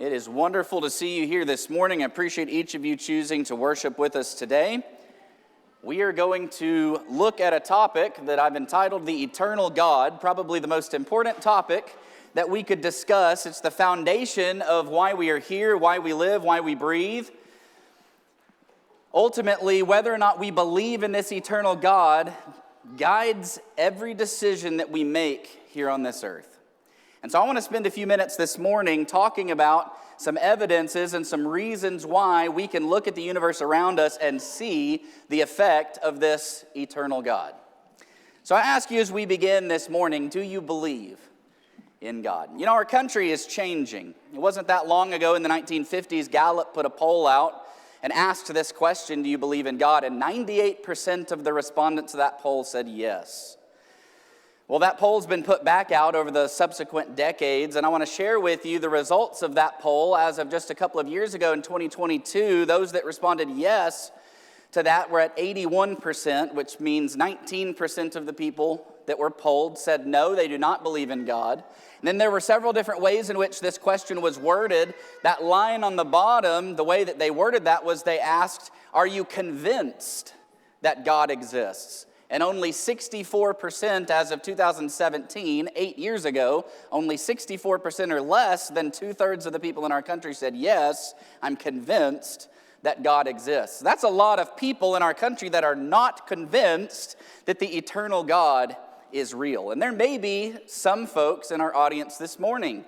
It is wonderful to see you here this morning. I appreciate each of you choosing to worship with us today. We are going to look at a topic that I've entitled The Eternal God, probably the most important topic that we could discuss. It's the foundation of why we are here, why we live, why we breathe. Ultimately, whether or not we believe in this eternal God guides every decision that we make here on this earth. And so I want to spend a few minutes this morning talking about some evidences and some reasons why we can look at the universe around us and see the effect of this eternal God. So I ask you as we begin this morning, do you believe in God? You know, our country is changing. It wasn't that long ago in the 1950s, Gallup put a poll out and asked this question, do you believe in God? And 98% of the respondents to that poll said yes. Well, that poll's been put back out over the subsequent decades, and I want to share with you the results of that poll as of just a couple of years ago in 2022. Those that responded yes to that were at 81%, which means 19% of the people that were polled said no, they do not believe in God. And then there were several different ways in which this question was worded. That line on the bottom, the way that they worded that was they asked, are you convinced that God exists? And only 64% as of 2017, 8 years ago, only 64% or less than 2/3 of the people in our country said, yes, I'm convinced that God exists. That's a lot of people in our country that are not convinced that the eternal God is real. And there may be some folks in our audience this morning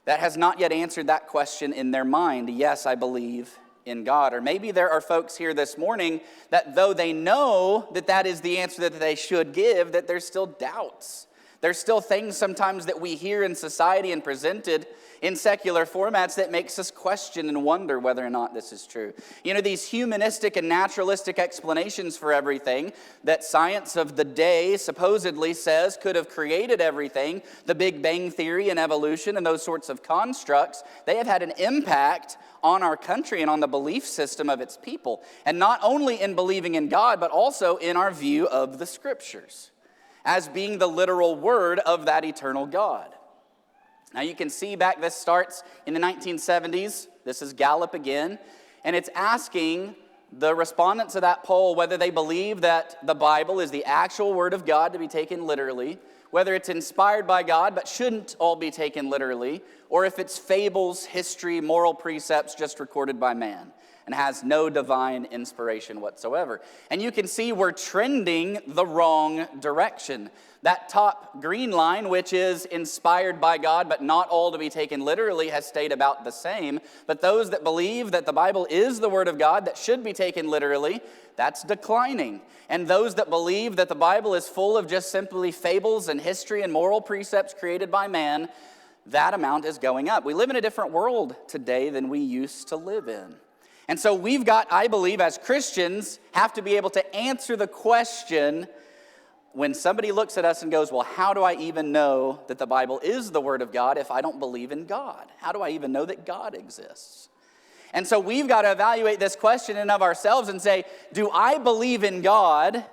that has not yet answered that question in their mind. Yes, I believe in God. Or maybe there are folks here this morning that though they know that that is the answer that they should give, that there's still doubts. There's still things sometimes that we hear in society and presented in secular formats that makes us question and wonder whether or not this is true. You know, these humanistic and naturalistic explanations for everything that science of the day supposedly says could have created everything, the Big Bang Theory and evolution and those sorts of constructs, they have had an impact on our country and on the belief system of its people. And not only in believing in God, but also in our view of the Scriptures as being the literal word of that eternal God. Now you can see back, this starts in the 1970s. This is Gallup again. And it's asking the respondents of that poll whether they believe that the Bible is the actual word of God to be taken literally, whether it's inspired by God but shouldn't all be taken literally, or if it's fables, history, moral precepts just recorded by man and has no divine inspiration whatsoever. And you can see we're trending the wrong direction. That top green line, which is inspired by God but not all to be taken literally, has stayed about the same. But those that believe that the Bible is the Word of God that should be taken literally, that's declining. And those that believe that the Bible is full of just simply fables and history and moral precepts created by man, that amount is going up. We live in a different world today than we used to live in. And so we've got, I believe, as Christians, have to be able to answer the question when somebody looks at us and goes, well, how do I even know that the Bible is the Word of God if I don't believe in God? How do I even know that God exists? And so we've got to evaluate this question in of ourselves and say, do I believe in God?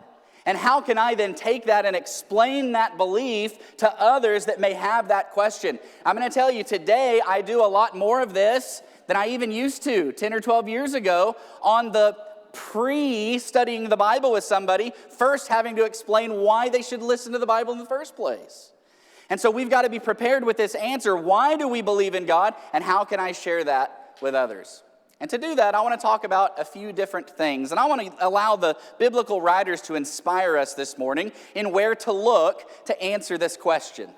And how can I then take that and explain that belief to others that may have that question? I'm going to tell you today, I do a lot more of this than I even used to 10 or 12 years ago on the pre-studying the Bible with somebody, first having to explain why they should listen to the Bible in the first place. And so we've got to be prepared with this answer. Why do we believe in God? And how can I share that with others? And to do that, I want to talk about a few different things. And I want to allow the biblical writers to inspire us this morning in where to look to answer this question.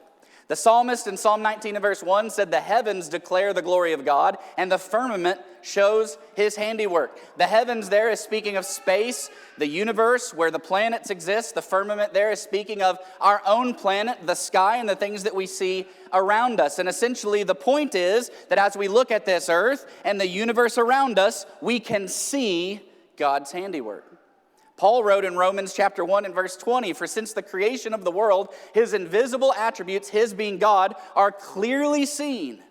The psalmist in Psalm 19 and verse 1 said, the heavens declare the glory of God, and the firmament shows his handiwork. The heavens there is speaking of space, the universe where the planets exist. The firmament there is speaking of our own planet, the sky, and the things that we see around us. And essentially the point is that as we look at this earth and the universe around us, we can see God's handiwork. Paul wrote in Romans chapter 1 and verse 20, for since the creation of the world, his invisible attributes, his being God, are clearly seen,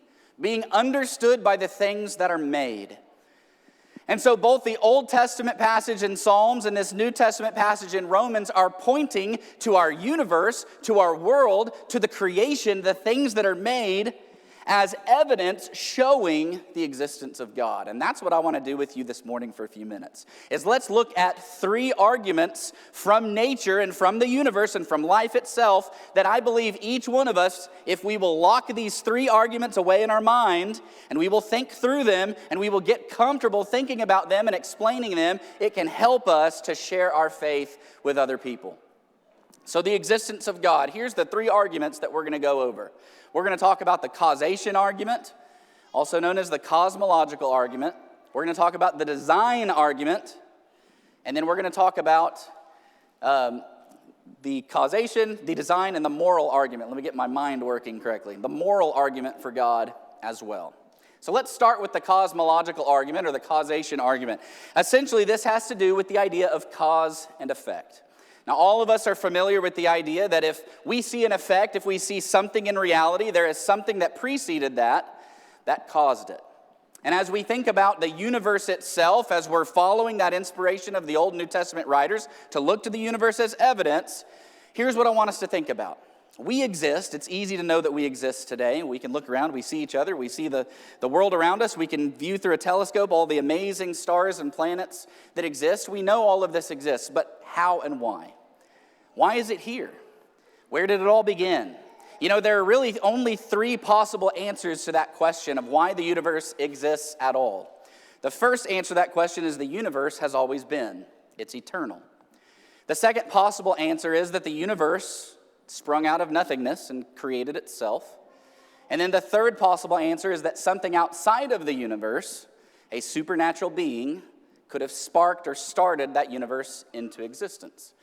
being understood by the things that are made. And so both the Old Testament passage in Psalms and this New Testament passage in Romans are pointing to our universe, to our world, to the creation, the things that are made, as evidence showing the existence of God. And that's what I want to do with you this morning for a few minutes, is let's look at 3 arguments from nature and from the universe and from life itself that I believe each one of us, if we will lock these 3 arguments away in our mind and we will think through them and we will get comfortable thinking about them and explaining them, it can help us to share our faith with other people. So the existence of God. Here's the 3 arguments that we're going to go over. We're going to talk about the causation argument, also known as the cosmological argument. We're going to talk about the design argument, and then we're going to talk about the causation, the design, and the moral argument. Let me get my mind working correctly. The moral argument for God as well. So let's start with the cosmological argument or the causation argument. Essentially, this has to do with the idea of cause and effect. Now, all of us are familiar with the idea that if we see an effect, if we see something in reality, there is something that preceded that caused it. And as we think about the universe itself, as we're following that inspiration of the Old and New Testament writers to look to the universe as evidence, here's what I want us to think about. We exist. It's easy to know that we exist today. We can look around, we see each other, we see the world around us, we can view through a telescope all the amazing stars and planets that exist. We know all of this exists, but how and why? Why is it here? Where did it all begin? You know, there are really only 3 possible answers to that question of why the universe exists at all. The first answer to that question is the universe has always been. It's eternal. The second possible answer is that the universe sprung out of nothingness and created itself. And then the third possible answer is that something outside of the universe, a supernatural being, could have sparked or started that universe into existence.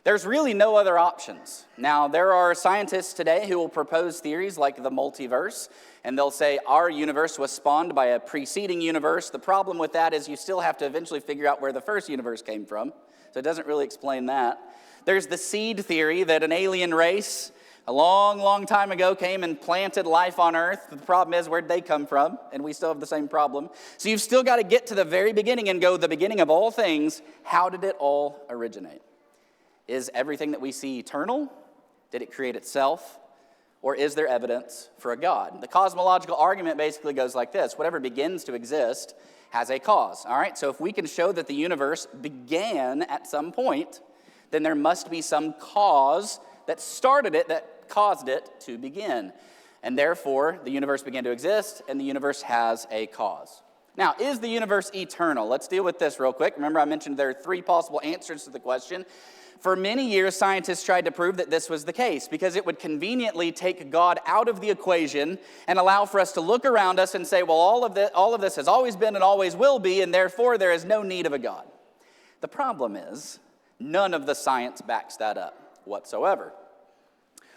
There's really no other options. Now, there are scientists today who will propose theories like the multiverse, and they'll say our universe was spawned by a preceding universe. The problem with that is you still have to eventually figure out where the first universe came from, so it doesn't really explain that. There's the seed theory that an alien race a long, long time ago came and planted life on Earth. The problem is, where'd they come from? And we still have the same problem. So you've still got to get to the very beginning and go, the beginning of all things, how did it all originate? Is everything that we see eternal? Did it create itself? Or is there evidence for a God? The cosmological argument basically goes like this. Whatever begins to exist has a cause. All right, so if we can show that the universe began at some point, then there must be some cause that started it, that caused it to begin. And therefore, the universe began to exist, and the universe has a cause. Now, is the universe eternal? Let's deal with this real quick. Remember, I mentioned there are 3 possible answers to the question. For many years, scientists tried to prove that this was the case because it would conveniently take God out of the equation and allow for us to look around us and say, well, all of this has always been and always will be, and therefore there is no need of a God. The problem is, none of the science backs that up whatsoever.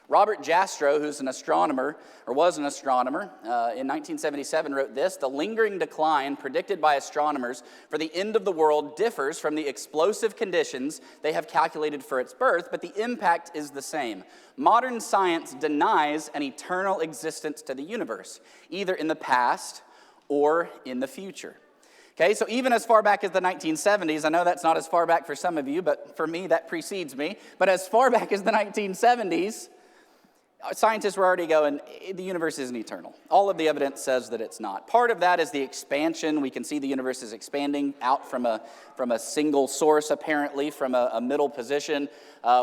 Robert Jastrow, who's an astronomer, or was an astronomer, in 1977 wrote this: "The lingering decline predicted by astronomers for the end of the world differs from the explosive conditions they have calculated for its birth, but the impact is the same. Modern science denies an eternal existence to the universe, either in the past or in the future." Okay, so even as far back as the 1970s, I know that's not as far back for some of you, but for me, that precedes me. But as far back as the 1970s, scientists were already going, the universe isn't eternal. All of the evidence says that it's not. Part of that is the expansion. We can see the universe is expanding out from a single source, apparently, from a middle position.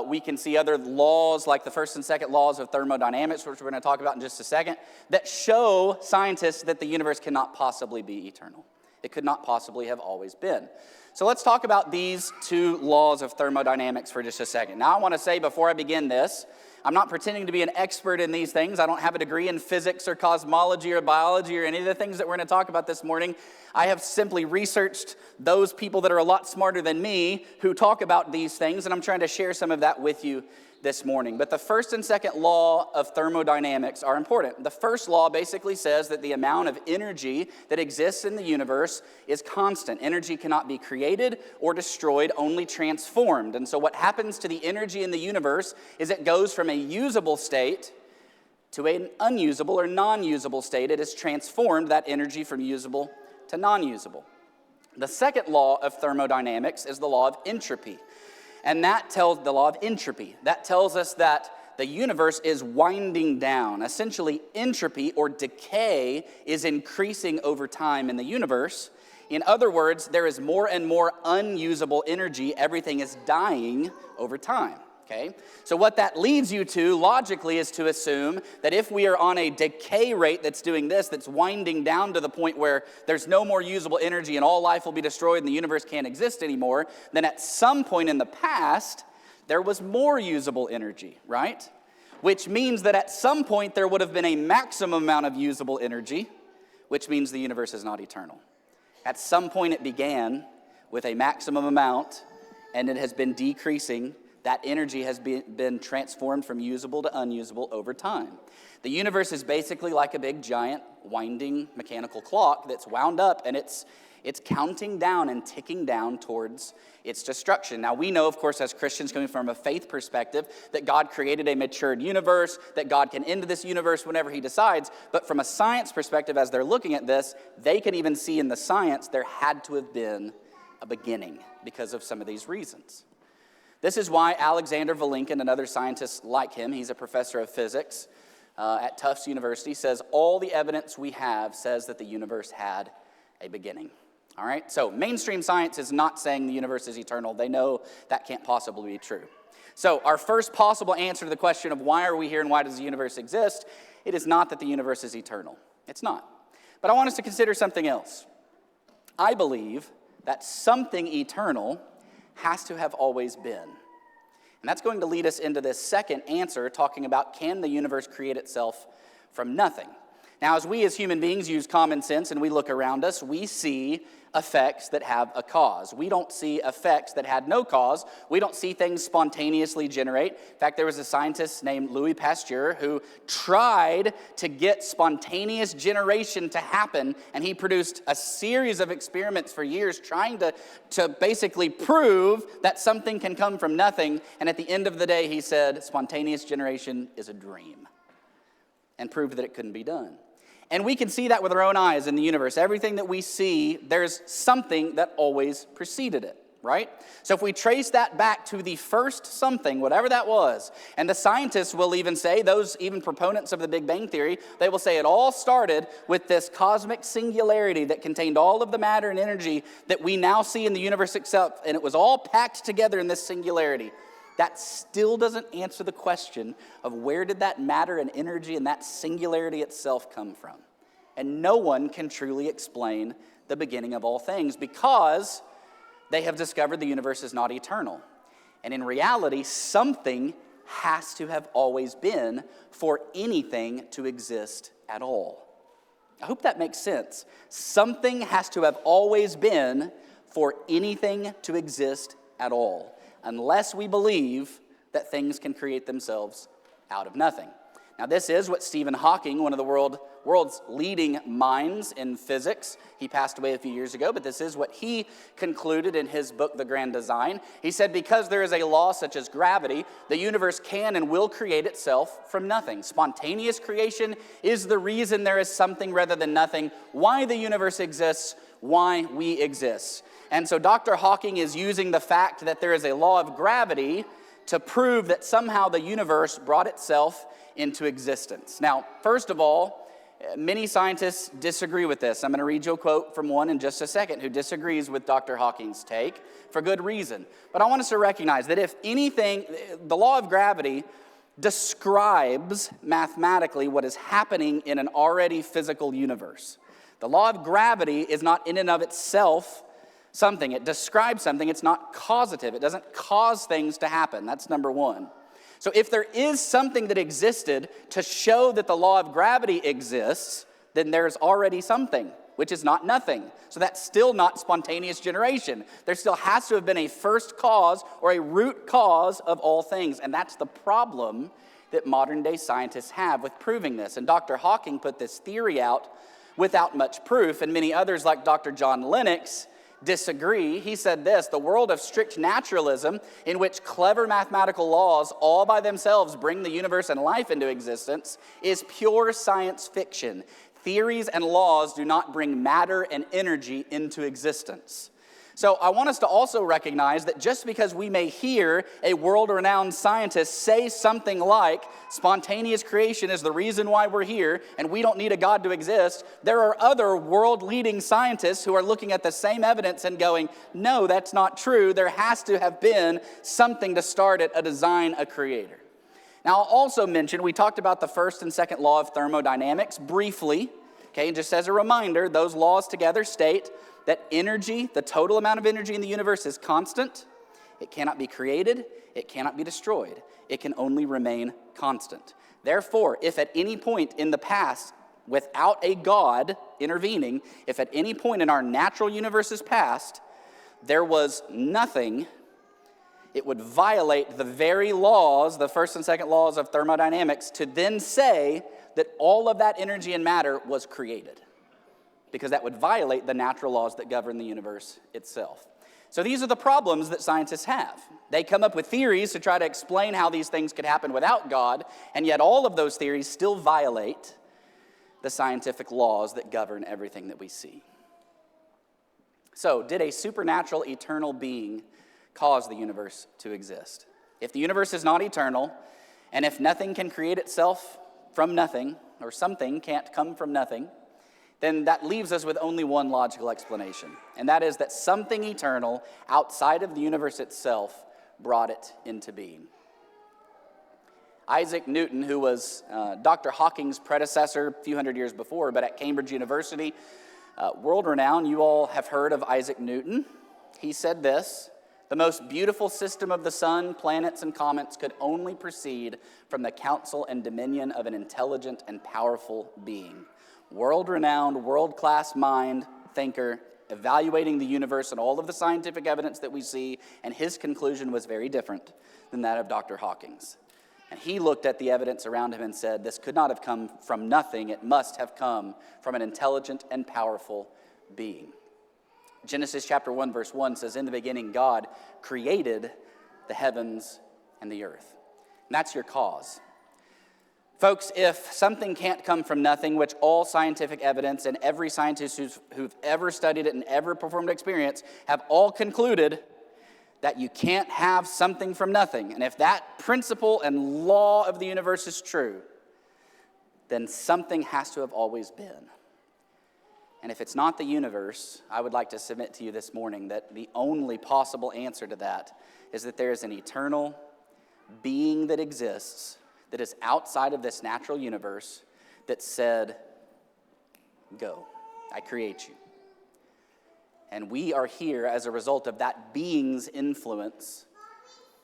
We can see other laws, like the first and second laws of thermodynamics, which we're going to talk about in just a second, that show scientists that the universe cannot possibly be eternal. It could not possibly have always been. So let's talk about these 2 laws of thermodynamics for just a second. Now, I want to say before I begin this, I'm not pretending to be an expert in these things. I don't have a degree in physics or cosmology or biology or any of the things that we're going to talk about this morning. I have simply researched those people that are a lot smarter than me who talk about these things, and I'm trying to share some of that with you this morning. But the first and second law of thermodynamics are important. The first law basically says that the amount of energy that exists in the universe is constant. Energy cannot be created or destroyed, only transformed. And so what happens to the energy in the universe is it goes from a usable state to an unusable or non-usable state. It is transformed, that energy, from usable to non-usable. The second law of thermodynamics is the law of entropy. And that tells the law of entropy. That tells us that the universe is winding down. Essentially, entropy or decay is increasing over time in the universe. In other words, there is more and more unusable energy. Everything is dying over time. Okay? So what that leads you to, logically, is to assume that if we are on a decay rate that's doing this, that's winding down to the point where there's no more usable energy and all life will be destroyed and the universe can't exist anymore, then at some point in the past, there was more usable energy, right? Which means that at some point there would have been a maximum amount of usable energy, which means the universe is not eternal. At some point it began with a maximum amount, and it has been decreasing. That energy has been transformed from usable to unusable over time. The universe is basically like a big, giant, winding mechanical clock that's wound up, and it's counting down and ticking down towards its destruction. Now, we know, of course, as Christians coming from a faith perspective, that God created a matured universe, that God can end this universe whenever he decides. But from a science perspective, as they're looking at this, they can even see in the science there had to have been a beginning because of some of these reasons. This is why Alexander Vilenkin and other scientists like him, he's a professor of physics at Tufts University, says all the evidence we have says that the universe had a beginning. All right, so mainstream science is not saying the universe is eternal. They know that can't possibly be true. So our first possible answer to the question of why are we here and why does the universe exist, it is not that the universe is eternal. It's not. But I want us to consider something else. I believe that something eternal has to have always been. And that's going to lead us into this second answer, talking about can the universe create itself from nothing? Now, as we as human beings use common sense and we look around us, we see effects that have a cause. We don't see effects that had no cause. We don't see things spontaneously generate. In fact, there was a scientist named Louis Pasteur who tried to get spontaneous generation to happen, and he produced a series of experiments for years trying to basically prove that something can come from nothing, and at the end of the day, he said, spontaneous generation is a dream, and proved that it couldn't be done. And we can see that with our own eyes in the universe. Everything that we see, there's something that always preceded it, right? So if we trace that back to the first something, whatever that was, and the scientists will even say, those even proponents of the Big Bang Theory, they will say it all started with this cosmic singularity that contained all of the matter and energy that we now see in the universe itself, and it was all packed together in this singularity. That still doesn't answer the question of where did that matter and energy and that singularity itself come from. And no one can truly explain the beginning of all things because they have discovered the universe is not eternal. And in reality, something has to have always been for anything to exist at all. I hope that makes sense. Something has to have always been for anything to exist at all, unless we believe that things can create themselves out of nothing. Now, this is what Stephen Hawking, one of the world's leading minds in physics, he passed away a few years ago, but this is what he concluded in his book, The Grand Design. He said, because there is a law such as gravity, the universe can and will create itself from nothing. Spontaneous creation is the reason there is something rather than nothing, why the universe exists, why we exist. And so Dr. Hawking is using the fact that there is a law of gravity to prove that somehow the universe brought itself into existence. Now, first of all, many scientists disagree with this. I'm going to read you a quote from one in just a second who disagrees with Dr. Hawking's take for good reason. But I want us to recognize that if anything, the law of gravity describes mathematically what is happening in an already physical universe. The law of gravity is not in and of itself something. It describes something. It's not causative. It doesn't cause things to happen. That's number one. So if there is something that existed to show that the law of gravity exists, then there's already something, which is not nothing. So that's still not spontaneous generation. There still has to have been a first cause or a root cause of all things. And that's the problem that modern day scientists have with proving this. And Dr. Hawking put this theory out without much proof, and many others like Dr. John Lennox disagree. He said this: the world of strict naturalism, in which clever mathematical laws all by themselves bring the universe and life into existence, is pure science fiction. Theories and laws do not bring matter and energy into existence. So I want us to also recognize that just because we may hear a world-renowned scientist say something like spontaneous creation is the reason why we're here and we don't need a God to exist, there are other world-leading scientists who are looking at the same evidence and going, no, that's not true. There has to have been something to start it, a design, a creator. Now, I'll also mention, we talked about the first and second law of thermodynamics briefly. Okay, and just as a reminder, those laws together state that energy, the total amount of energy in the universe is constant. It cannot be created. It cannot be destroyed. It can only remain constant. Therefore, if at any point in the past, without a God intervening, if at any point in our natural universe's past, there was nothing, it would violate the very laws, the first and second laws of thermodynamics, to then say that all of that energy and matter was created, because that would violate the natural laws that govern the universe itself. So these are the problems that scientists have. They come up with theories to try to explain how these things could happen without God, and yet all of those theories still violate the scientific laws that govern everything that we see. So, did a supernatural eternal being cause the universe to exist? If the universe is not eternal, and if nothing can create itself from nothing, or something can't come from nothing, then that leaves us with only one logical explanation, and that is that something eternal outside of the universe itself brought it into being. Isaac Newton, who was Dr. Hawking's predecessor a few hundred years before, but at Cambridge University, world-renowned, you all have heard of Isaac Newton. He said this: "The most beautiful system of the sun, planets, and comets could only proceed from the counsel and dominion of an intelligent and powerful being." World-renowned, world-class mind, thinker, evaluating the universe and all of the scientific evidence that we see, and his conclusion was very different than that of Dr. Hawking's. And he looked at the evidence around him and said, this could not have come from nothing. It must have come from an intelligent and powerful being. Genesis chapter 1, verse 1 says, "In the beginning, God created the heavens and the earth." And that's your cause. Folks, if something can't come from nothing, which all scientific evidence and every scientist who've ever studied it and ever performed experience have all concluded that you can't have something from nothing. And if that principle and law of the universe is true, then something has to have always been. And if it's not the universe, I would like to submit to you this morning that the only possible answer to that is that there is an eternal being that exists that is outside of this natural universe that said, "Go, I create you." And we are here as a result of that being's influence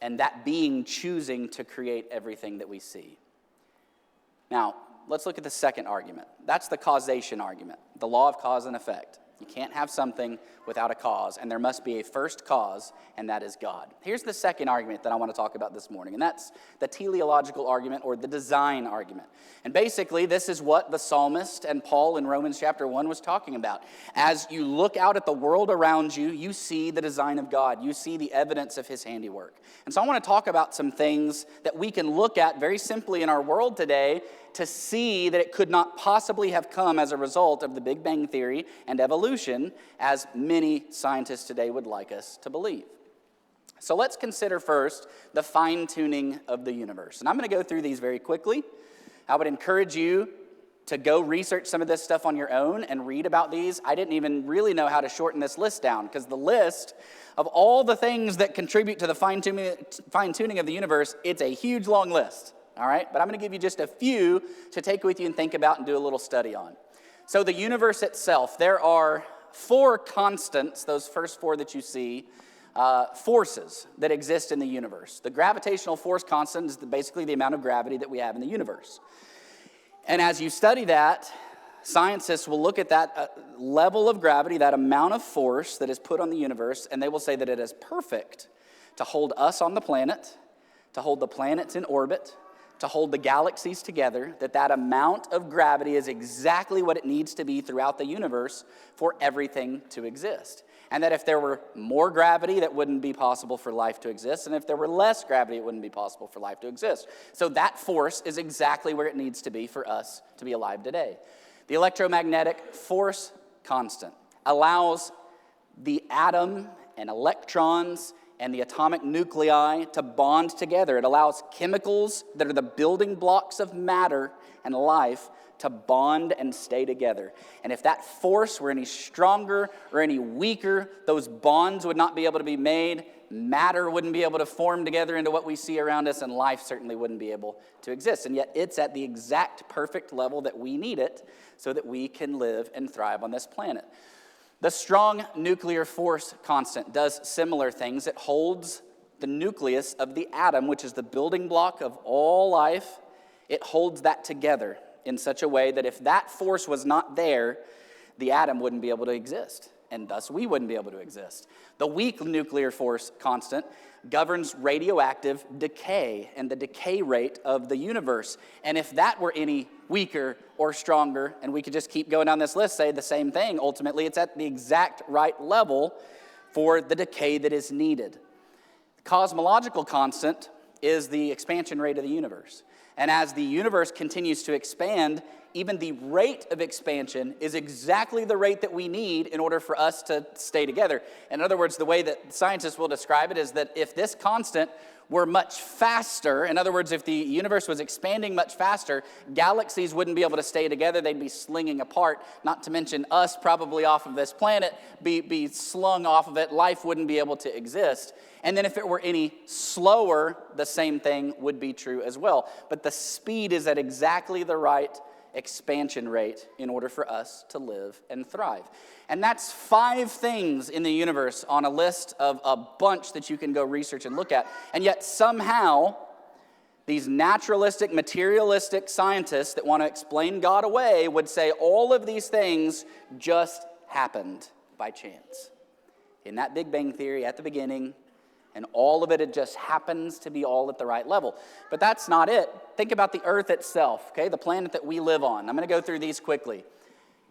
and that being choosing to create everything that we see. Now, let's look at the second argument. That's the causation argument, the law of cause and effect. You can't have something without a cause, and there must be a first cause, and that is God. Here's the second argument that I want to talk about this morning, and that's the teleological argument or the design argument. And basically, this is what the psalmist and Paul in Romans chapter 1 was talking about. As you look out at the world around you, you see the design of God. You see the evidence of his handiwork. And so I want to talk about some things that we can look at very simply in our world today to see that it could not possibly have come as a result of the Big Bang Theory and evolution, as many scientists today would like us to believe. So let's consider first the fine-tuning of the universe. And I'm going to go through these very quickly. I would encourage you to go research some of this stuff on your own and read about these. I didn't even really know how to shorten this list down, because the list of all the things that contribute to the fine-tuning of the universe, it's a huge long list. All right, but I'm going to give you just a few to take with you and think about and do a little study on. So the universe itself, there are 4 constants, those first 4 that you see, forces that exist in the universe. The gravitational force constant is basically the amount of gravity that we have in the universe. And as you study that, scientists will look at that level of gravity, that amount of force that is put on the universe, and they will say that it is perfect to hold us on the planet, to hold the planets in orbit, to hold the galaxies together, that amount of gravity is exactly what it needs to be throughout the universe for everything to exist. And that if there were more gravity, that wouldn't be possible for life to exist. And if there were less gravity, it wouldn't be possible for life to exist. So that force is exactly where it needs to be for us to be alive today. The electromagnetic force constant allows the atom and electrons and the atomic nuclei to bond together. It allows chemicals that are the building blocks of matter and life to bond and stay together. And if that force were any stronger or any weaker, those bonds would not be able to be made. Matter wouldn't be able to form together into what we see around us, and life certainly wouldn't be able to exist. And yet it's at the exact perfect level that we need it so that we can live and thrive on this planet. The strong nuclear force constant does similar things. It holds the nucleus of the atom, which is the building block of all life. It holds that together in such a way that if that force was not there, the atom wouldn't be able to exist, and thus we wouldn't be able to exist. The weak nuclear force constant governs radioactive decay and the decay rate of the universe. And if that were any weaker or stronger, and we could just keep going down this list, say the same thing, ultimately it's at the exact right level for the decay that is needed. The cosmological constant is the expansion rate of the universe. And as the universe continues to expand, even the rate of expansion is exactly the rate that we need in order for us to stay together. In other words, the way that scientists will describe it is that if this constant were much faster, in other words, if the universe was expanding much faster, galaxies wouldn't be able to stay together, they'd be slinging apart, not to mention us probably off of this planet, be slung off of it, life wouldn't be able to exist. And then if it were any slower, the same thing would be true as well. But the speed is at exactly the right expansion rate in order for us to live and thrive. And that's 5 things in the universe on a list of a bunch that you can go research and look at. And yet somehow these naturalistic, materialistic scientists that want to explain God away would say all of these things just happened by chance. In that Big Bang Theory at the beginning, and all of it just happens to be all at the right level. But that's not it. Think about the earth itself, okay? The planet that we live on. I'm going to go through these quickly.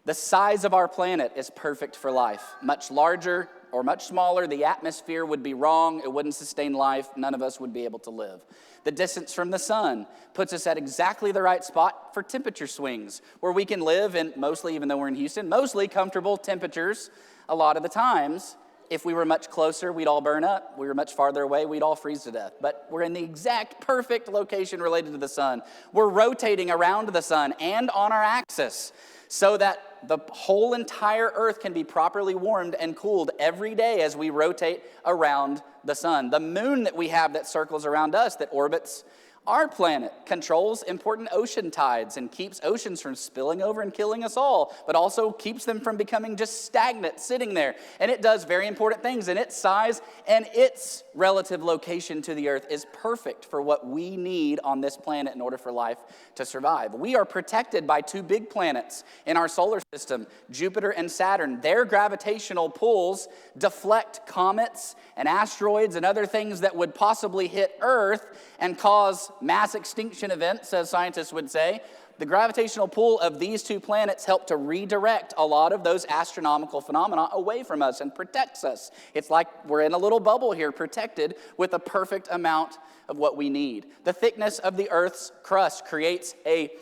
The size of our planet is perfect for life. Much larger or much smaller, the atmosphere would be wrong. It wouldn't sustain life. None of us would be able to live. The distance from the sun puts us at exactly the right spot for temperature swings, where we can live in mostly, even though we're in Houston, mostly comfortable temperatures a lot of the times. If we were much closer, we'd all burn up. We were much farther away, we'd all freeze to death. But we're in the exact perfect location related to the sun. We're rotating around the sun and on our axis so that the whole entire earth can be properly warmed and cooled every day as we rotate around the sun. The moon that we have that circles around us, that orbits our planet, controls important ocean tides and keeps oceans from spilling over and killing us all, but also keeps them from becoming just stagnant, sitting there. And it does very important things, and its size and its relative location to the earth is perfect for what we need on this planet in order for life to survive. We are protected by 2 big planets in our solar system, Jupiter and Saturn. Their gravitational pulls deflect comets and asteroids and other things that would possibly hit Earth and cause mass extinction events, as scientists would say. The gravitational pull of these 2 planets help to redirect a lot of those astronomical phenomena away from us and protects us. It's like we're in a little bubble here, protected with a perfect amount of what we need. The thickness of the Earth's crust creates a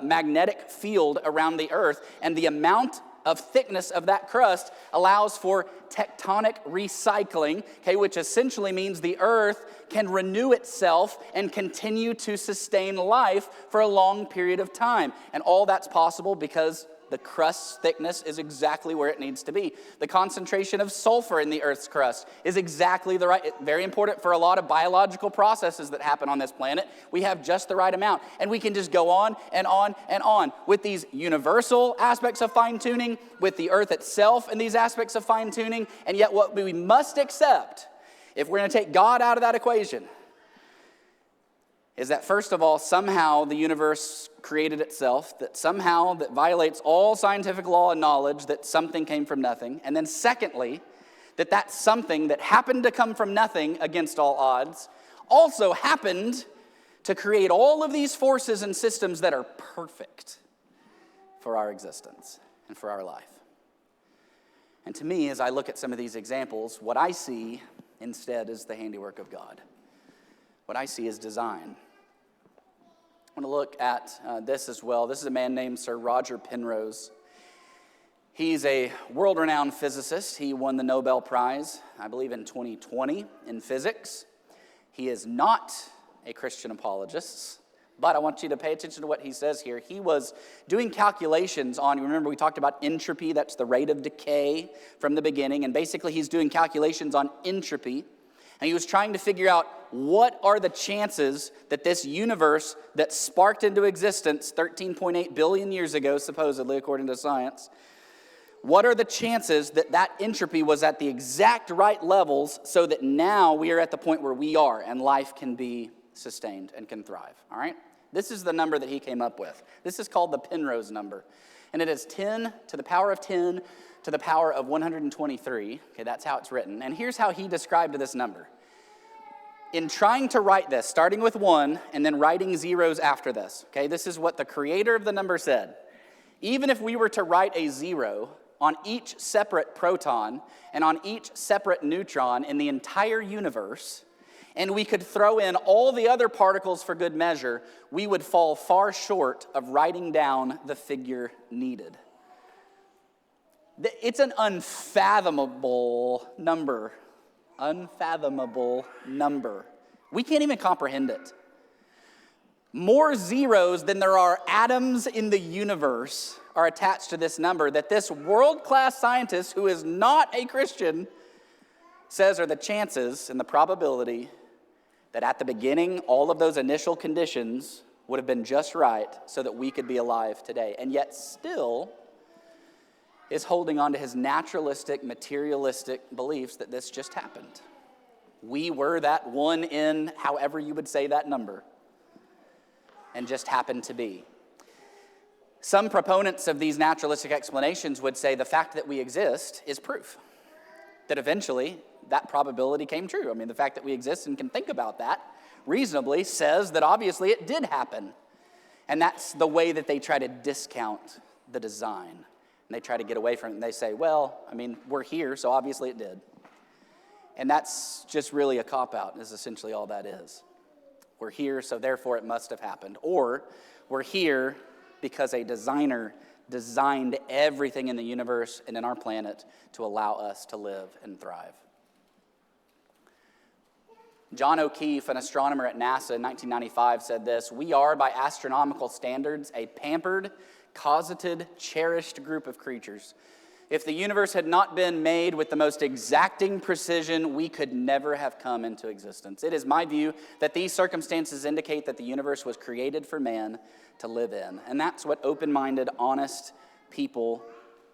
magnetic field around the Earth, and the amount of thickness of that crust allows for tectonic recycling, okay, which essentially means the earth can renew itself and continue to sustain life for a long period of time. And all that's possible because the crust's thickness is exactly where it needs to be. The concentration of sulfur in the Earth's crust is exactly the right, very important for a lot of biological processes that happen on this planet. We have just the right amount. And we can just go on and on and on with these universal aspects of fine-tuning, with the Earth itself and these aspects of fine-tuning. And yet what we must accept, if we're going to take God out of that equation, is that first of all, somehow the universe created itself, that somehow that violates all scientific law and knowledge, that something came from nothing. And then secondly, that something that happened to come from nothing against all odds also happened to create all of these forces and systems that are perfect for our existence and for our life. And to me, as I look at some of these examples, what I see instead is the handiwork of God. What I see is design. I want to look at this as well. This is a man named Sir Roger Penrose. He's a world-renowned physicist. He won the Nobel Prize, I believe, in 2020 in physics. He is not a Christian apologist, but I want you to pay attention to what he says here. He was doing calculations on, remember we talked about entropy, that's the rate of decay from the beginning, and basically he's doing calculations on entropy, and he was trying to figure out what are the chances that this universe that sparked into existence 13.8 billion years ago, supposedly, according to science, what are the chances that that entropy was at the exact right levels so that now we are at the point where we are and life can be sustained and can thrive, all right? This is the number that he came up with. This is called the Penrose number, and it is 10 to the power of 10 to the power of 123. Okay, that's how it's written, and here's how he described this number. In trying to write this, starting with 1 and then writing zeros after this, okay, this is what the creator of the number said. Even if we were to write a 0 on each separate proton and on each separate neutron in the entire universe, and we could throw in all the other particles for good measure, we would fall far short of writing down the figure needed. It's an unfathomable number. Unfathomable number. We can't even comprehend it. More zeros than there are atoms in the universe are attached to this number that this world-class scientist, who is not a Christian, says are the chances and the probability that at the beginning all of those initial conditions would have been just right so that we could be alive today, and yet still is holding on to his naturalistic, materialistic beliefs that this just happened. We were that one in however you would say that number, and just happened to be. Some proponents of these naturalistic explanations would say the fact that we exist is proof that eventually that probability came true. I mean, the fact that we exist and can think about that reasonably says that obviously it did happen. And that's the way that they try to discount the design. And they try to get away from it. And they say, well, I mean, we're here, so obviously it did. And that's just really a cop-out, is essentially all that is. We're here, so therefore it must have happened. Or we're here because a designer designed everything in the universe and in our planet to allow us to live and thrive. John O'Keefe, an astronomer at NASA in 1995, said this: "We are, by astronomical standards, a pampered, cosseted, cherished group of creatures. If the universe had not been made with the most exacting precision, we could never have come into existence. It is my view that these circumstances indicate that the universe was created for man to live in." And that's what open-minded, honest people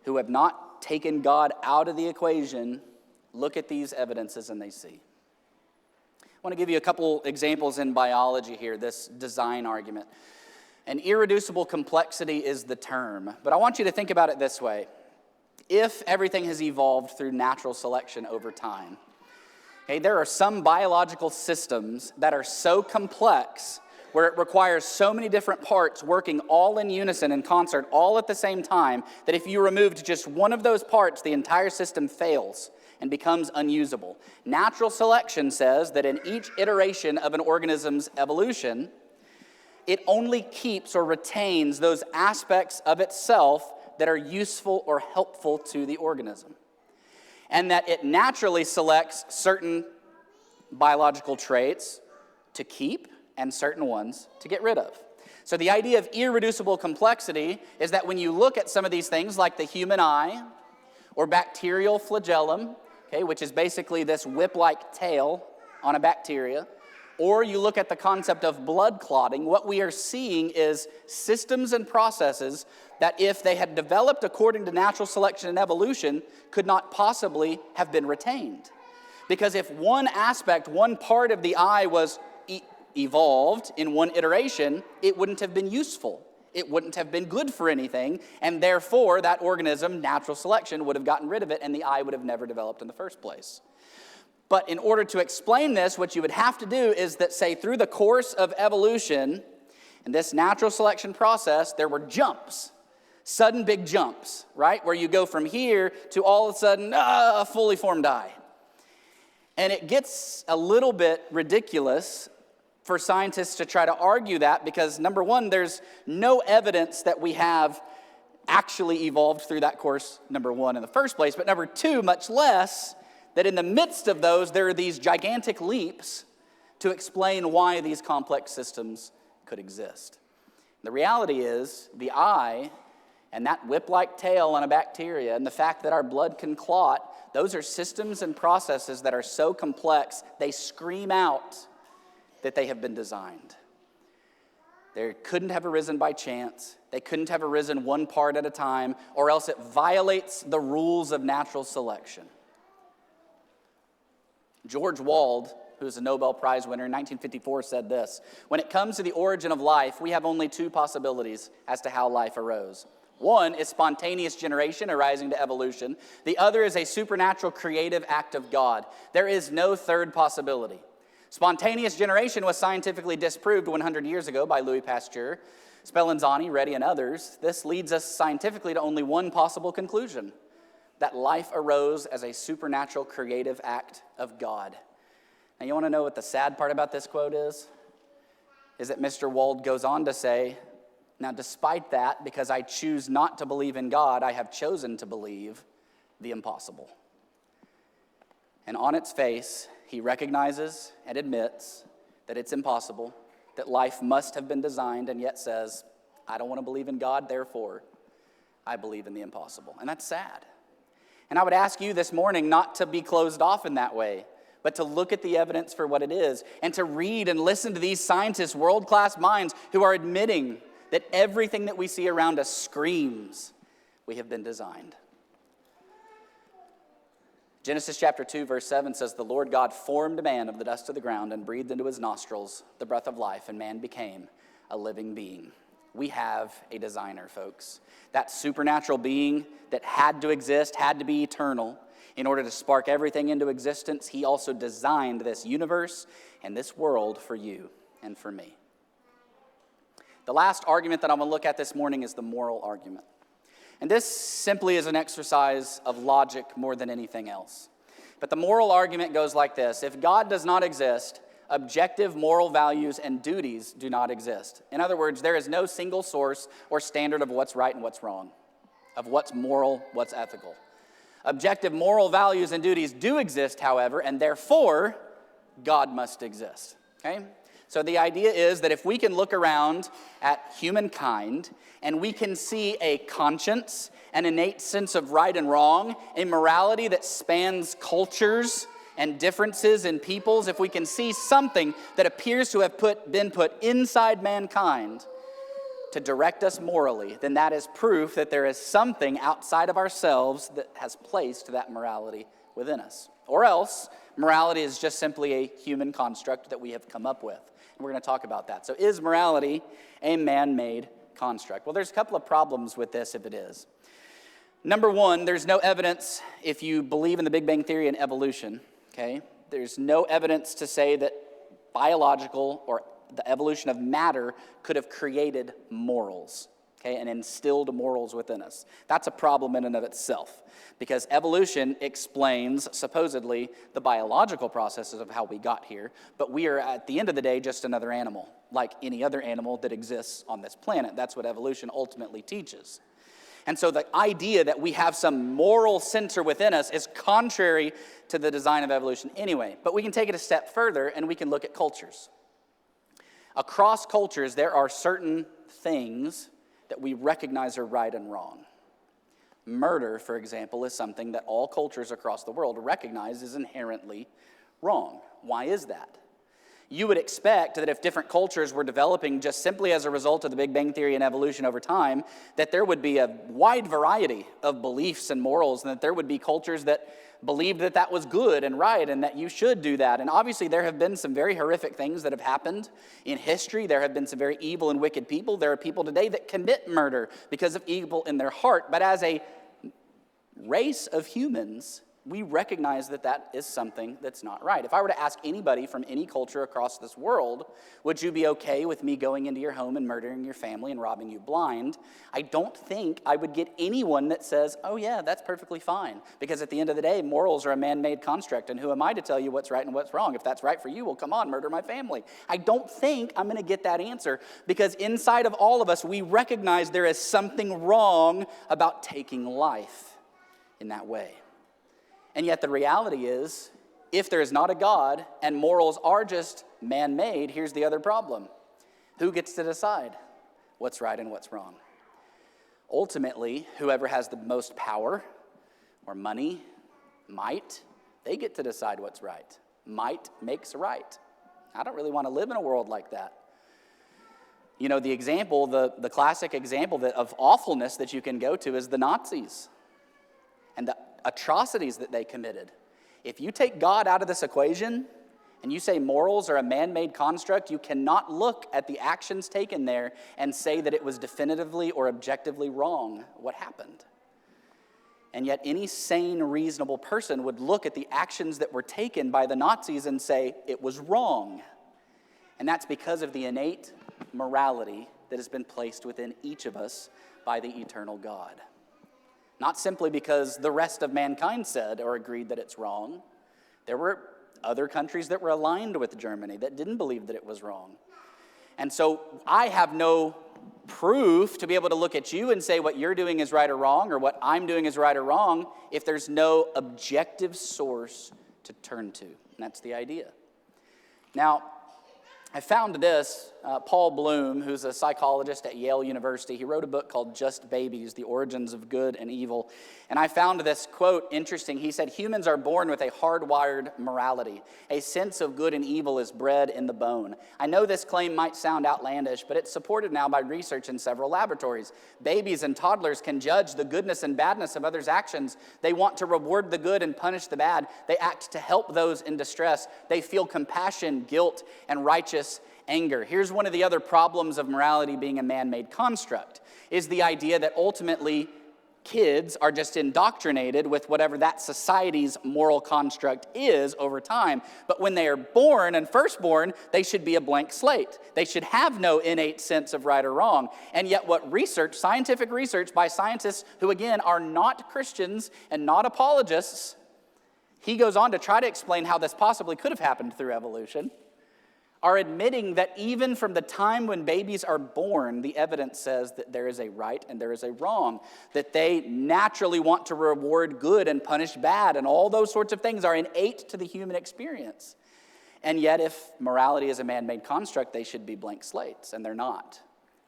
who have not taken God out of the equation look at these evidences and they see. I want to give you a couple examples in biology here, this design argument. An irreducible complexity is the term, but I want you to think about it this way. If everything has evolved through natural selection over time, okay, there are some biological systems that are so complex where it requires so many different parts working all in unison, in concert, all at the same time, that if you removed just one of those parts, the entire system fails and becomes unusable. Natural selection says that in each iteration of an organism's evolution, it only keeps or retains those aspects of itself that are useful or helpful to the organism. And that it naturally selects certain biological traits to keep and certain ones to get rid of. So the idea of irreducible complexity is that when you look at some of these things like the human eye or bacterial flagellum, okay, which is basically this whip-like tail on a bacteria, or you look at the concept of blood clotting, what we are seeing is systems and processes that if they had developed according to natural selection and evolution could not possibly have been retained. Because if one aspect, one part of the eye was evolved in one iteration, it wouldn't have been useful. It wouldn't have been good for anything, and therefore that organism, natural selection, would have gotten rid of it and the eye would have never developed in the first place. But in order to explain this, what you would have to do is that, say, through the course of evolution, in this natural selection process, there were jumps, sudden big jumps, right? Where you go from here to all of a sudden, a fully formed eye. And it gets a little bit ridiculous for scientists to try to argue that because, number one, there's no evidence that we have actually evolved through that course, number one, in the first place, but number two, much less that in the midst of those, there are these gigantic leaps to explain why these complex systems could exist. The reality is the eye and that whip-like tail on a bacteria and the fact that our blood can clot, those are systems and processes that are so complex, they scream out that they have been designed. They couldn't have arisen by chance. They couldn't have arisen one part at a time, or else it violates the rules of natural selection. George Wald, who's a Nobel Prize winner in 1954, said this: "When it comes to the origin of life, we have only two possibilities as to how life arose. One is spontaneous generation arising to evolution. The other is a supernatural creative act of God. There is no third possibility. Spontaneous generation was scientifically disproved 100 years ago by Louis Pasteur, Spallanzani, Redi, and others. This leads us scientifically to only one possible conclusion: that life arose as a supernatural creative act of God." Now, you want to know what the sad part about this quote is? Is that Mr. Wald goes on to say, "Now, despite that, because I choose not to believe in God, I have chosen to believe the impossible." And on its face, he recognizes and admits that it's impossible, that life must have been designed, and yet says, "I don't want to believe in God, therefore I believe in the impossible." And that's sad. And I would ask you this morning not to be closed off in that way, but to look at the evidence for what it is, and to read and listen to these scientists, world-class minds, who are admitting that everything that we see around us screams, we have been designed. Genesis chapter 2, verse 7 says, "The Lord God formed man of the dust of the ground and breathed into his nostrils the breath of life, and man became a living being." We have a designer, folks. That supernatural being that had to exist, had to be eternal. In order to spark everything into existence, he also designed this universe and this world for you and for me. The last argument that I'm going to look at this morning is the moral argument. And this simply is an exercise of logic more than anything else. But the moral argument goes like this: if God does not exist, objective moral values and duties do not exist. In other words, there is no single source or standard of what's right and what's wrong, of what's moral, what's ethical. Objective moral values and duties do exist, however, and therefore, God must exist. Okay? So the idea is that if we can look around at humankind and we can see a conscience, an innate sense of right and wrong, a morality that spans cultures and differences in peoples, if we can see something that appears to have been put inside mankind to direct us morally, then that is proof that there is something outside of ourselves that has placed that morality within us. Or else, morality is just simply a human construct that we have come up with. And we're going to talk about that. So is morality a man-made construct? Well, there's a couple of problems with this if it is. Number one, there's no evidence if you believe in the Big Bang Theory and evolution, okay? There's no evidence to say that biological or the evolution of matter could have created morals, okay, and instilled morals within us. That's a problem in and of itself, because evolution explains, supposedly, the biological processes of how we got here, but we are, at the end of the day, just another animal, like any other animal that exists on this planet. That's what evolution ultimately teaches. And so the idea that we have some moral center within us is contrary to the design of evolution anyway. But we can take it a step further, and we can look at cultures. Across cultures, there are certain things that we recognize are right and wrong. Murder, for example, is something that all cultures across the world recognize is inherently wrong. Why is that? You would expect that if different cultures were developing just simply as a result of the Big Bang Theory and evolution over time, that there would be a wide variety of beliefs and morals, and that there would be cultures that believed that that was good and right and that you should do that. And obviously there have been some very horrific things that have happened in history. There have been some very evil and wicked people. There are people today that commit murder because of evil in their heart. But as a race of humans, we recognize that that is something that's not right. If I were to ask anybody from any culture across this world, would you be okay with me going into your home and murdering your family and robbing you blind? I don't think I would get anyone that says, oh yeah, that's perfectly fine. Because at the end of the day, morals are a man-made construct, and who am I to tell you what's right and what's wrong? If that's right for you, well, come on, murder my family. I don't think I'm going to get that answer, because inside of all of us, we recognize there is something wrong about taking life in that way. And yet the reality is, if there is not a God and morals are just man-made, here's the other problem. Who gets to decide what's right and what's wrong? Ultimately, whoever has the most power or money, might, they get to decide what's right. Might makes right. I don't really want to live in a world like that. You know, the example, the classic example of awfulness that you can go to is the Nazis and the atrocities that they committed. If you take God out of this equation and you say morals are a man-made construct, you cannot look at the actions taken there and say that it was definitively or objectively wrong what happened. And yet any sane, reasonable person would look at the actions that were taken by the Nazis and say it was wrong. And that's because of the innate morality that has been placed within each of us by the eternal God. Not simply because the rest of mankind said or agreed that it's wrong. There were other countries that were aligned with Germany that didn't believe that it was wrong. And so I have no proof to be able to look at you and say what you're doing is right or wrong, or what I'm doing is right or wrong, if there's no objective source to turn to. And that's the idea. Now, I found this, Paul Bloom, who's a psychologist at Yale University, he wrote a book called Just Babies, The Origins of Good and Evil. And I found this quote interesting. He said, humans are born with a hardwired morality. A sense of good and evil is bred in the bone. I know this claim might sound outlandish, but it's supported now by research in several laboratories. Babies and toddlers can judge the goodness and badness of others' actions. They want to reward the good and punish the bad. They act to help those in distress. They feel compassion, guilt, and righteous anger. Here's one of the other problems of morality being a man-made construct, is the idea that ultimately kids are just indoctrinated with whatever that society's moral construct is over time. But when they are born and firstborn, they should be a blank slate. They should have no innate sense of right or wrong. And yet what research, scientific research by scientists who again are not Christians and not apologists, he goes on to try to explain how this possibly could have happened through evolution, are admitting that even from the time when babies are born, the evidence says that there is a right and there is a wrong, that they naturally want to reward good and punish bad, and all those sorts of things are innate to the human experience. And yet, if morality is a man-made construct, they should be blank slates, and they're not.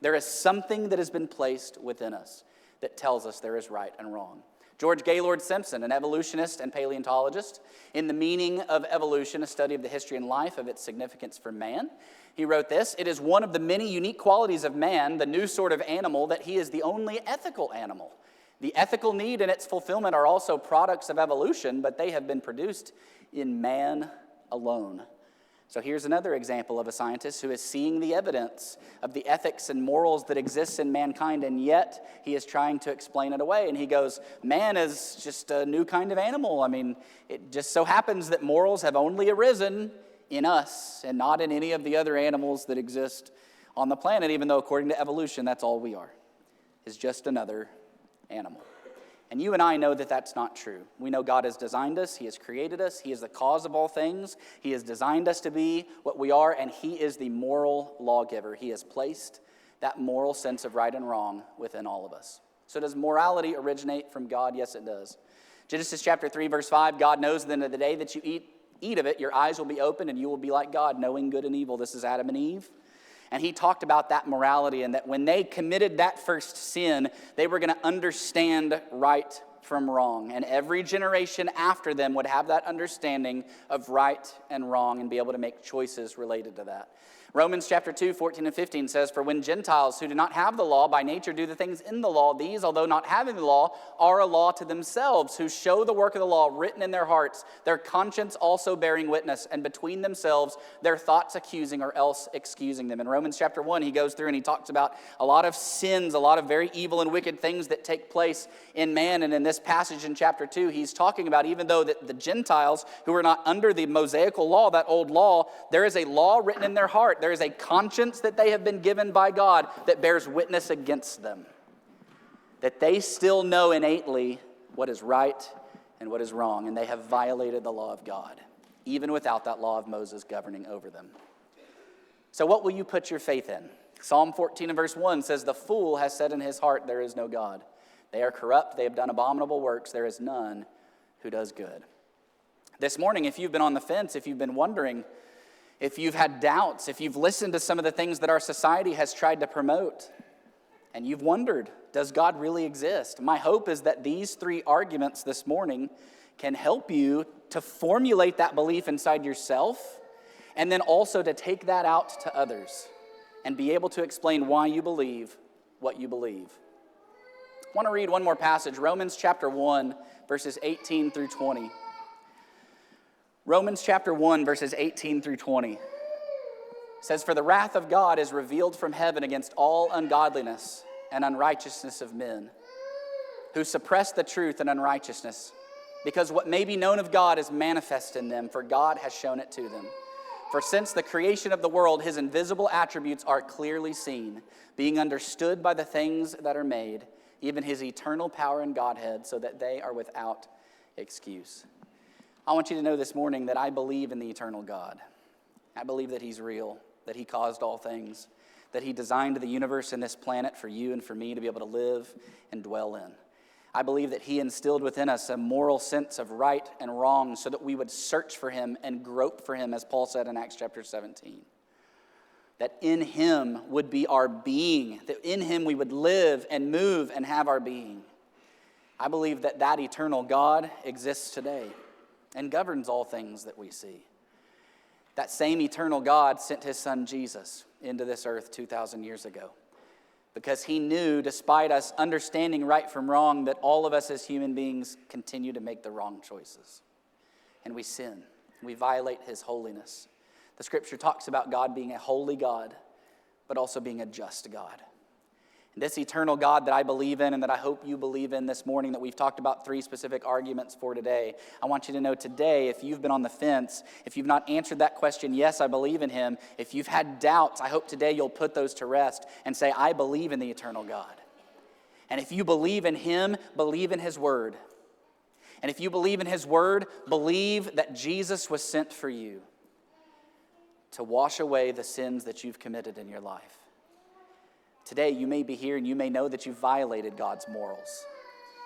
There is something that has been placed within us that tells us there is right and wrong. George Gaylord Simpson, an evolutionist and paleontologist, in The Meaning of Evolution, a study of the history and life of its significance for man, he wrote this: "It is one of the many unique qualities of man, the new sort of animal, that he is the only ethical animal. The ethical need and its fulfillment are also products of evolution, but they have been produced in man alone." So here's another example of a scientist who is seeing the evidence of the ethics and morals that exist in mankind, and yet he is trying to explain it away. And he goes, man is just a new kind of animal. I mean, it just so happens that morals have only arisen in us and not in any of the other animals that exist on the planet, even though according to evolution, that's all we are, is just another animal. And you and I know that that's not true. We know God has designed us. He has created us. He is the cause of all things. He has designed us to be what we are, and he is the moral lawgiver. He has placed that moral sense of right and wrong within all of us. So does morality originate from God? Yes, it does. Genesis chapter 3, verse 5, God knows that in the day that you eat of it, your eyes will be opened and you will be like God, knowing good and evil. This is Adam and Eve. And he talked about that morality, and that when they committed that first sin, they were going to understand right from wrong. And every generation after them would have that understanding of right and wrong and be able to make choices related to that. Romans chapter 2, 14 and 15 says, "For when Gentiles who do not have the law by nature do the things in the law, these, although not having the law, are a law to themselves, who show the work of the law written in their hearts, their conscience also bearing witness, and between themselves their thoughts accusing or else excusing them." In Romans chapter 1, he goes through and he talks about a lot of sins, a lot of very evil and wicked things that take place in man. And in this passage in chapter 2, he's talking about even though that the Gentiles who are not under the Mosaical law, that old law, there is a law written in their heart. There is a conscience that they have been given by God that bears witness against them. That they still know innately what is right and what is wrong, and they have violated the law of God, even without that law of Moses governing over them. So what will you put your faith in? Psalm 14 and verse 1 says, "The fool has said in his heart, there is no God. They are corrupt, they have done abominable works, there is none who does good." This morning, if you've been on the fence, if you've been wondering, if you've had doubts, if you've listened to some of the things that our society has tried to promote, and you've wondered, does God really exist? My hope is that these three arguments this morning can help you to formulate that belief inside yourself, and then also to take that out to others and be able to explain why you believe what you believe. I want to read one more passage, Romans chapter 1, verses 18 through 20. Romans chapter 1, verses 18 through 20 says, "For the wrath of God is revealed from heaven against all ungodliness and unrighteousness of men, who suppress the truth and unrighteousness, because what may be known of God is manifest in them, for God has shown it to them. For since the creation of the world, his invisible attributes are clearly seen, being understood by the things that are made, even his eternal power and Godhead, so that they are without excuse." I want you to know this morning that I believe in the eternal God. I believe that he's real, that he caused all things, that he designed the universe and this planet for you and for me to be able to live and dwell in. I believe that he instilled within us a moral sense of right and wrong so that we would search for him and grope for him, as Paul said in Acts chapter 17. That in him would be our being, that in him we would live and move and have our being. I believe that that eternal God exists today and governs all things that we see. That same eternal God sent his son Jesus into this earth 2,000 years ago because he knew, despite us understanding right from wrong, that all of us as human beings continue to make the wrong choices. And we sin. We violate his holiness. The scripture talks about God being a holy God, but also being a just God. This eternal God that I believe in and that I hope you believe in this morning, that we've talked about three specific arguments for today. I want you to know today, if you've been on the fence, if you've not answered that question, yes, I believe in him. If you've had doubts, I hope today you'll put those to rest and say, I believe in the eternal God. And if you believe in him, believe in his word. And if you believe in his word, believe that Jesus was sent for you to wash away the sins that you've committed in your life. Today, you may be here and you may know that you've violated God's morals.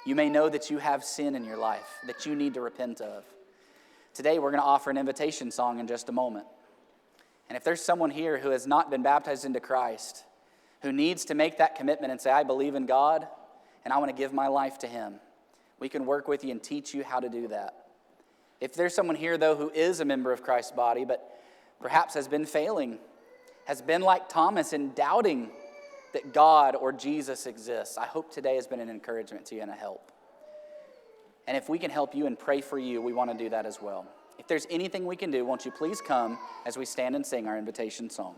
You may know that you have sin in your life that you need to repent of. Today, we're going to offer an invitation song in just a moment. And if there's someone here who has not been baptized into Christ, who needs to make that commitment and say, I believe in God and I want to give my life to him, we can work with you and teach you how to do that. If there's someone here, though, who is a member of Christ's body, but perhaps has been failing, has been like Thomas in doubting that God or Jesus exists, I hope today has been an encouragement to you and a help. And if we can help you and pray for you, we want to do that as well. If there's anything we can do, won't you please come as we stand and sing our invitation song.